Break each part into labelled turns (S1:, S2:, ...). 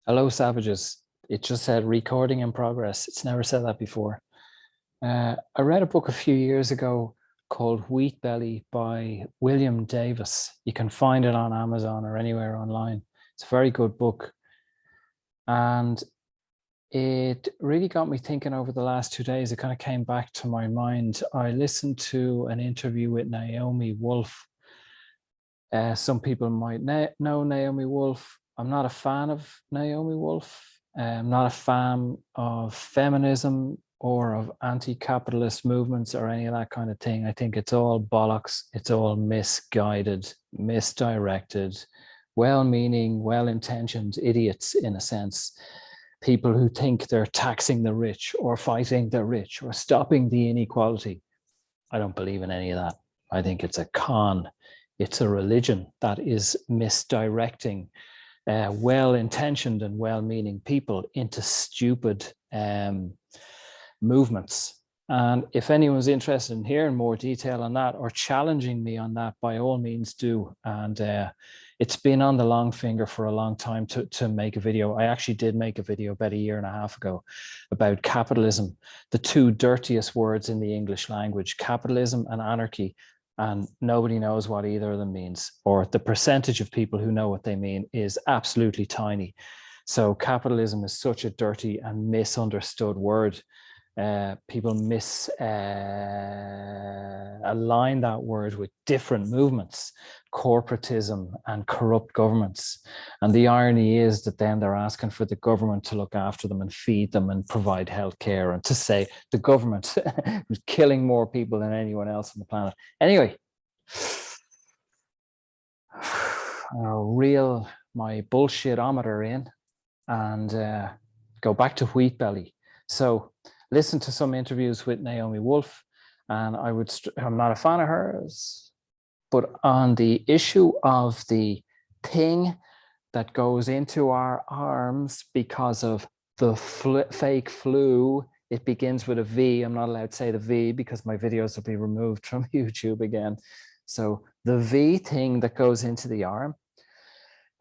S1: Hello, savages. It just said recording in progress. It's never said that before. I read a book a few years ago called Wheat Belly by William Davis. You can find it on Amazon or anywhere online. It's a very good book. And it really got me thinking over the last 2 days. It kind of came back to my mind. I listened to an interview with Naomi Wolf. Some people might know Naomi Wolf. I'm not a fan of Naomi Wolf. I'm not a fan of feminism or of anti-capitalist movements or any of that kind of thing. I think it's all bollocks. It's all misguided, misdirected, well-meaning, well-intentioned idiots in a sense. People who think they're taxing the rich or fighting the rich or stopping the inequality. I don't believe in any of that. I think it's a con. It's a religion that is misdirecting well-intentioned and well-meaning people into stupid movements. And if anyone's interested in hearing more detail on that or challenging me on that, by all means do. And it's been on the long finger for a long time to make a video. I actually did make a video about a year and a half ago about capitalism, the two dirtiest words in the English language, capitalism and anarchy. And nobody knows what either of them means, or the percentage of people who know what they mean is absolutely tiny. So capitalism is such a dirty and misunderstood word. People align that word with different movements, corporatism and corrupt governments. And the irony is that then they're asking for the government to look after them and feed them and provide healthcare, and to say the government was killing more people than anyone else on the planet. Anyway, I'll reel my bullshit-ometer in and go back to Wheat Belly. So listen to some interviews with Naomi Wolf, and I'm not a fan of hers, but on the issue of the thing that goes into our arms because of the fake flu, it begins with a V. I'm not allowed to say the V because my videos will be removed from YouTube again. So the V thing that goes into the arm,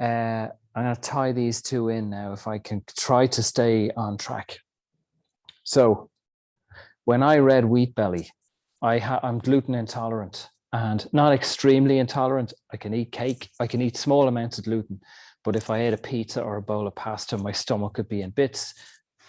S1: I'm going to tie these two in now if I can try to stay on track. So when I read Wheat Belly, I'm gluten intolerant and not extremely intolerant. I can eat cake. I can eat small amounts of gluten. But if I ate a pizza or a bowl of pasta, my stomach would be in bits,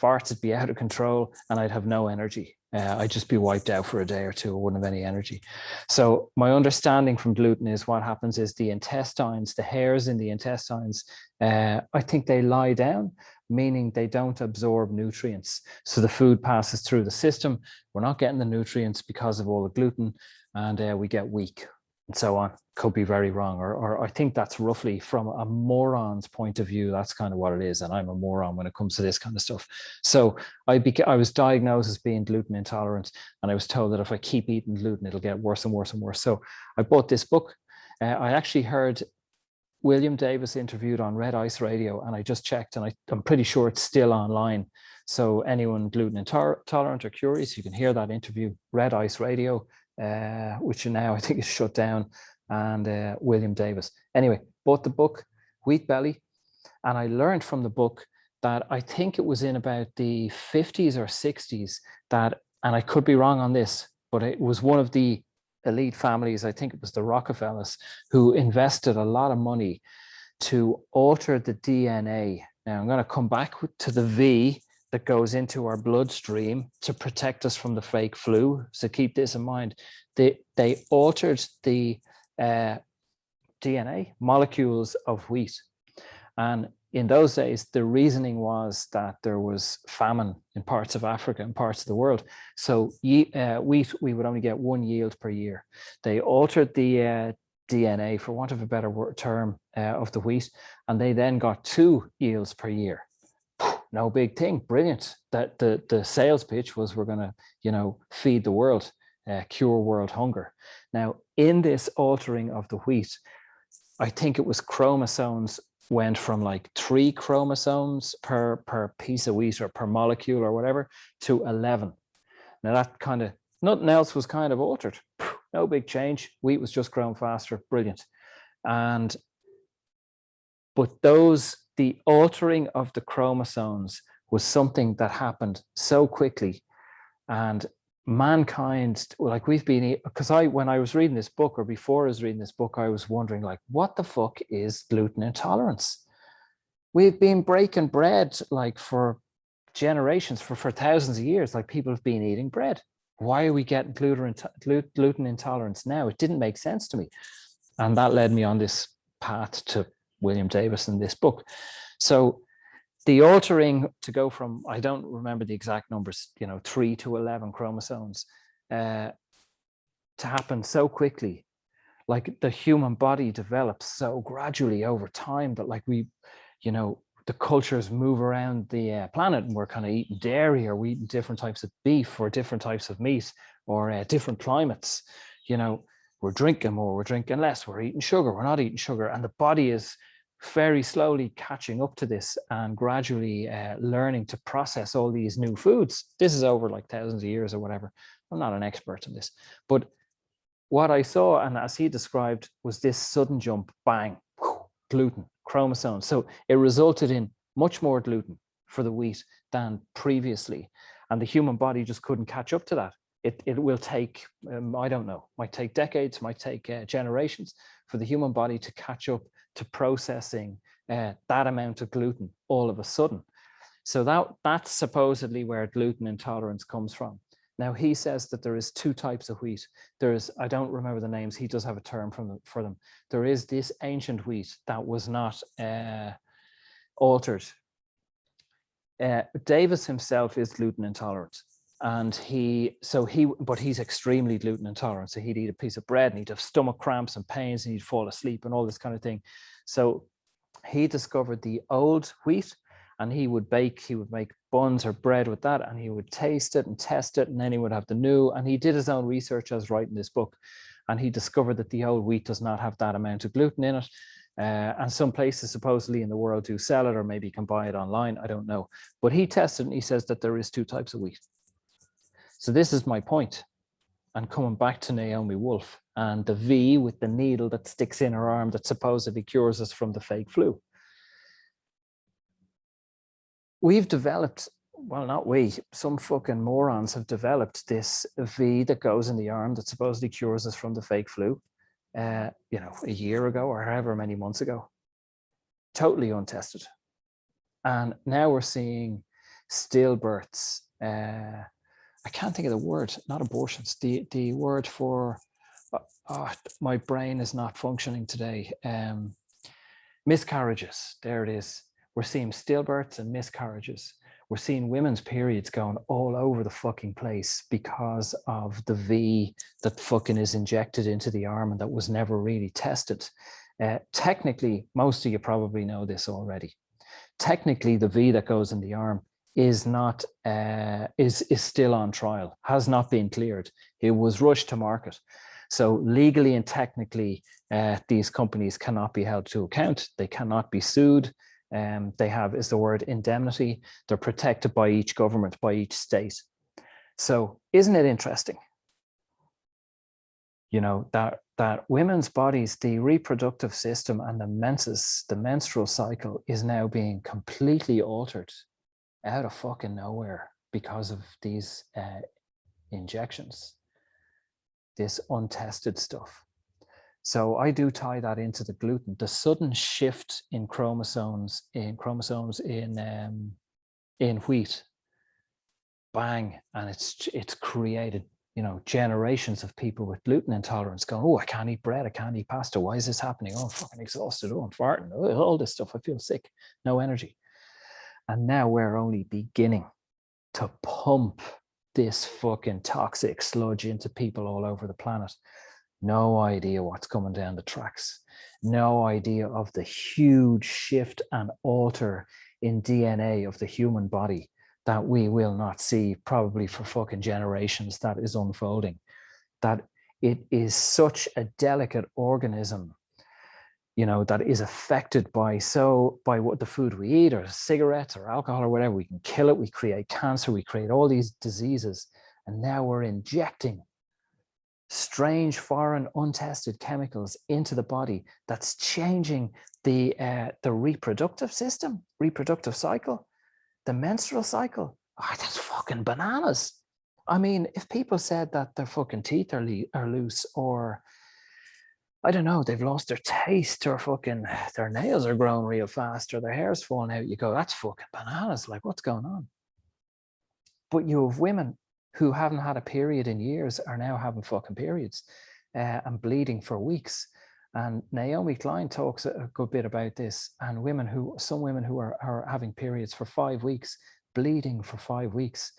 S1: farts would be out of control, and I'd have no energy. I'd just be wiped out for a day or two. I wouldn't have any energy. So my understanding from gluten is what happens is the intestines, the hairs in the intestines, I think they lie down, meaning they don't absorb nutrients. So the food passes through the system. We're not getting the nutrients because of all the gluten, and we get weak and so on. Could be very wrong, or I think that's roughly from a moron's point of view. That's kind of what it is, and I'm a moron when it comes to this kind of stuff. So I was diagnosed as being gluten intolerant, and I was told that if I keep eating gluten, it'll get worse and worse and worse. So I bought this book. I actually heard William Davis interviewed on Red Ice Radio, and I just checked, and I'm pretty sure it's still online. So anyone gluten intolerant or curious, you can hear that interview, Red Ice Radio, which now I think is shut down, and William Davis. Anyway, bought the book, Wheat Belly, and I learned from the book that I think it was in about the 50s or 60s that, and I could be wrong on this, but it was one of the elite families, I think it was the Rockefellers, who invested a lot of money to alter the DNA. Now I'm going to come back to the V that goes into our bloodstream to protect us from the fake flu. So keep this in mind. They altered the DNA molecules of wheat. And in those days, the reasoning was that there was famine in parts of Africa and parts of the world. So wheat, we would only get one yield per year. They altered the DNA, for want of a better term, of the wheat, and they then got 2 yields per year. No big thing, brilliant. That the sales pitch was, we're going to, feed the world, cure world hunger. Now, in this altering of the wheat, I think it was chromosomes went from like 3 chromosomes per piece of wheat or per molecule or whatever to 11. Now that kind of, nothing else was kind of altered. No big change. Wheat was just grown faster. Brilliant. But the altering of the chromosomes was something that happened so quickly. And mankind, like we've been, because when I was reading this book, or before I was reading this book, I was wondering, like, what the fuck is gluten intolerance? We've been breaking bread like for generations, for thousands of years. Like, people have been eating bread. Why are we getting gluten intolerance now? It didn't make sense to me. And that led me on this path to William Davis in this book. So the altering to go from, I don't remember the exact numbers, 3 to 11 chromosomes, to happen so quickly. Like, the human body develops so gradually over time that, like, we, the cultures move around the planet, and we're kind of eating dairy, or we eating different types of beef, or different types of meat, or different climates. We're drinking more, we're drinking less, we're eating sugar, we're not eating sugar. And the body is very slowly catching up to this and gradually learning to process all these new foods. This is over like thousands of years or whatever. I'm not an expert in this, but what I saw, and as he described, was this sudden jump, bang, gluten, chromosomes. So it resulted in much more gluten for the wheat than previously. And the human body just couldn't catch up to that. It will take, I don't know, might take decades, might take generations for the human body to catch up to processing that amount of gluten all of a sudden. So that's supposedly where gluten intolerance comes from. Now, he says that there is 2 types of wheat. There's, I don't remember the names, he does have a term for them. There is this ancient wheat that was not altered. Davis himself is gluten intolerant. And but he's extremely gluten intolerant. So he'd eat a piece of bread and he'd have stomach cramps and pains and he'd fall asleep and all this kind of thing. So he discovered the old wheat, and he would make buns or bread with that, and he would taste it and test it, and then he would have the new, and he did his own research as writing this book, and he discovered that the old wheat does not have that amount of gluten in it. And some places supposedly in the world do sell it, or maybe you can buy it online, I don't know. But he tested and he says that there is 2 types of wheat. So this is my point. And coming back to Naomi Wolf and the V with the needle that sticks in her arm that supposedly cures us from the fake flu. We've developed, well, not we, some fucking morons have developed this V that goes in the arm that supposedly cures us from the fake flu, a year ago or however many months ago. Totally untested. And now we're seeing stillbirths. I can't think of the word, not abortions, the word for, my brain is not functioning today. Miscarriages, there it is. We're seeing stillbirths and miscarriages. We're seeing women's periods going all over the fucking place because of the V that fucking is injected into the arm and that was never really tested. Technically, most of you probably know this already. Technically, the V that goes in the arm is not is still on trial, has not been cleared. It was rushed to market. So legally and technically, these companies cannot be held to account. They cannot be sued. They have, is the word, indemnity. They're protected by each government, by each state. So isn't it interesting? That women's bodies, the reproductive system and the menstrual cycle is now being completely altered out of fucking nowhere because of these injections, this untested stuff. So I do tie that into the gluten, the sudden shift in chromosomes in wheat, bang, and it's created, generations of people with gluten intolerance going, oh, I can't eat bread, I can't eat pasta. Why is this happening? Oh, I'm fucking exhausted. Oh, I'm farting. Oh, all this stuff. I feel sick. No energy. And now we're only beginning to pump this fucking toxic sludge into people all over the planet. No idea what's coming down the tracks. No idea of the huge shift and alter in DNA of the human body that we will not see probably for fucking generations. That is unfolding. That it is such a delicate organism, that is affected by what the food we eat, or cigarettes or alcohol or whatever. We can kill it. We create cancer. We create all these diseases. And now we're injecting strange, foreign, untested chemicals into the body that's changing the reproductive system, reproductive cycle, the menstrual cycle. Oh, that's fucking bananas. I mean, if people said that their fucking teeth are loose, or I don't know, they've lost their taste, or fucking their nails are growing real fast, or their hair's falling out, you go, that's fucking bananas. Like, what's going on? But you have women who haven't had a period in years are now having fucking periods and bleeding for weeks. And Naomi Klein talks a good bit about this. And some women who are having periods for 5 weeks, bleeding for 5 weeks,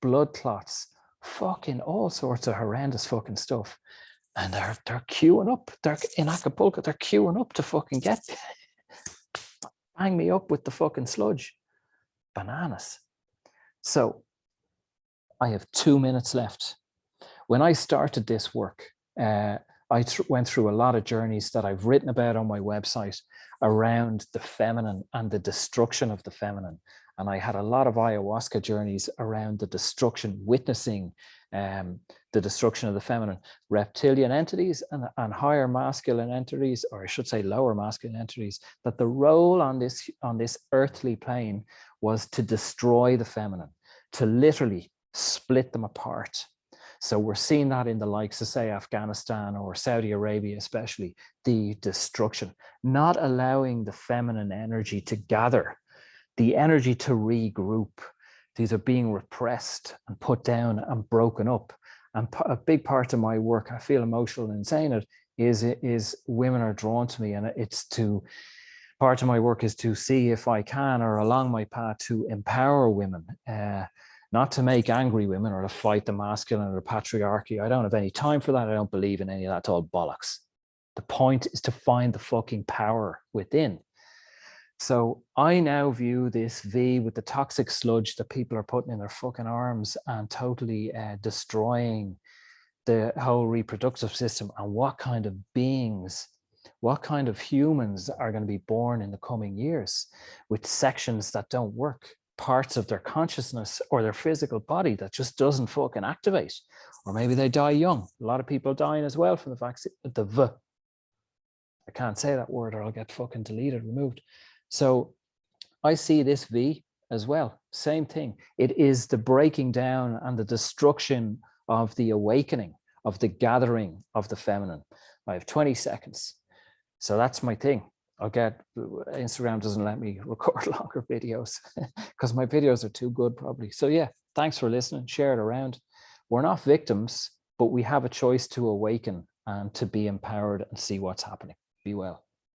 S1: blood clots, fucking all sorts of horrendous fucking stuff. And they're queuing up. They're in Acapulco. They're queuing up to fucking bang me up with the fucking sludge. Bananas. So I have 2 minutes left. When I started this work, I went through a lot of journeys that I've written about on my website around the feminine and the destruction of the feminine. And I had a lot of ayahuasca journeys around the destruction, witnessing the destruction of the feminine, reptilian entities and higher masculine entities, or I should say lower masculine entities, that the role on this earthly plane was to destroy the feminine, to literally split them apart. So we're seeing that in the likes of, say, Afghanistan or Saudi Arabia, especially, the destruction, not allowing the feminine energy to gather, the energy to regroup. These are being repressed and put down and broken up. And a big part of my work, I feel emotional in saying it, is women are drawn to me. And part of my work is to see if I can, or along my path, to empower women, not to make angry women or to fight the masculine or the patriarchy. I don't have any time for that. I don't believe in any of that. It's all bollocks. The point is to find the fucking power within. So I now view this V with the toxic sludge that people are putting in their fucking arms and totally destroying the whole reproductive system, and what kind of beings, what kind of humans are going to be born in the coming years with sections that don't work, parts of their consciousness or their physical body that just doesn't fucking activate, or maybe they die young. A lot of people dying as well from the vaccine, the V. I can't say that word or I'll get fucking deleted, removed. So I see this V as well. Same thing. It is the breaking down and the destruction of the awakening, of the gathering of the feminine. I have 20 seconds. So that's my thing. Instagram doesn't let me record longer videos because my videos are too good probably. So yeah, thanks for listening. Share it around. We're not victims, but we have a choice to awaken and to be empowered and see what's happening. Be well.